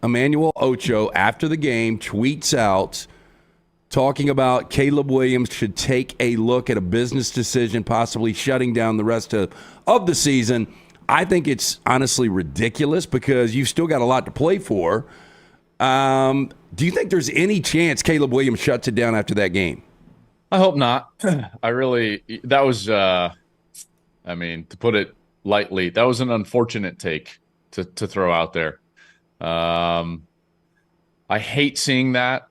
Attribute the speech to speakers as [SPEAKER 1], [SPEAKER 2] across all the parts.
[SPEAKER 1] Emmanuel Ocho, after the game, tweets out talking about Caleb Williams should take a look at a business decision, possibly shutting down the rest of the season. I think it's honestly ridiculous because you've still got a lot to play for. Do you think there's any chance Caleb Williams shuts it down after that game?
[SPEAKER 2] I hope not. That was, to put it lightly, that was an unfortunate take to throw out there. I hate seeing that.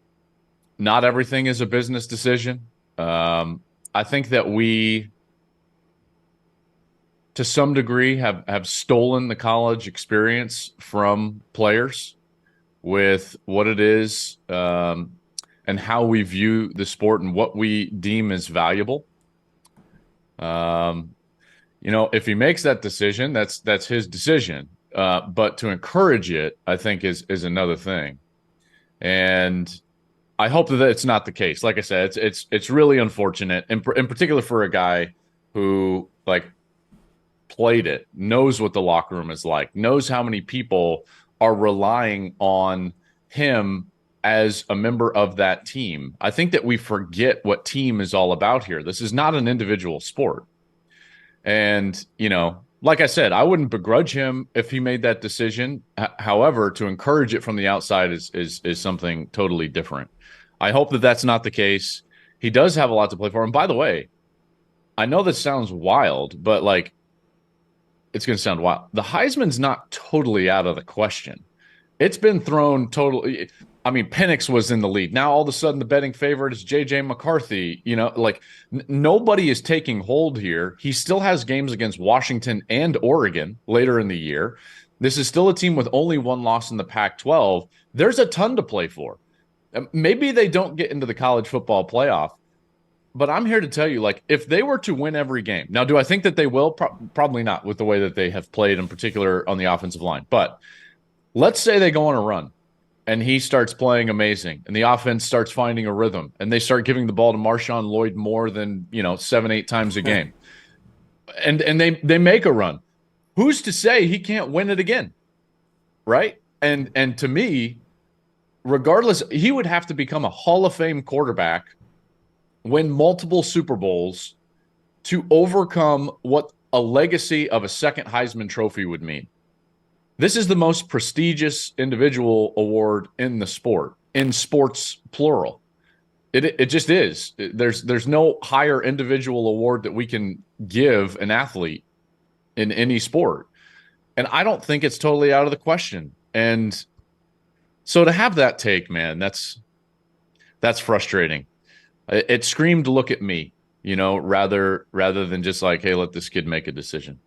[SPEAKER 2] Not everything is a business decision. I think that we, to some degree, have stolen the college experience from players with what it is and how we view the sport and what we deem as valuable. If he makes that decision, that's his decision. But to encourage it, I think is another thing. And I hope that it's not the case. Like I said, it's really unfortunate, in particular for a guy who played it, knows what the locker room is like, knows how many people are relying on him as a member of that team. I think that we forget what team is all about here. This is not an individual sport. And, like I said, I wouldn't begrudge him if he made that decision. However, to encourage it from the outside is something totally different. I hope that that's not the case. He does have a lot to play for. And by the way, I know this sounds wild, but it's going to sound wild. The Heisman's not totally out of the question. It's been thrown totally. I mean, Penix was in the lead. Now, all of a sudden, the betting favorite is J.J. McCarthy. Nobody is taking hold here. He still has games against Washington and Oregon later in the year. This is still a team with only one loss in the Pac-12. There's a ton to play for. Maybe they don't get into the college football playoff, but I'm here to tell you, if they were to win every game, now, do I think that they will? Probably not with the way that they have played, in particular on the offensive line. But let's say they go on a run and he starts playing amazing and the offense starts finding a rhythm and they start giving the ball to Marshawn Lloyd more than, 7-8 times a game. And they make a run. Who's to say he can't win it again? Right? And to me, regardless, he would have to become a Hall of Fame quarterback, win multiple Super Bowls to overcome what a legacy of a second Heisman Trophy would mean. This is the most prestigious individual award in the sport, in sports plural. It just is. There's no higher individual award that we can give an athlete in any sport. And I don't think it's totally out of the question. And so to have that take, man, that's frustrating. It screamed, look at me, rather than just hey, let this kid make a decision.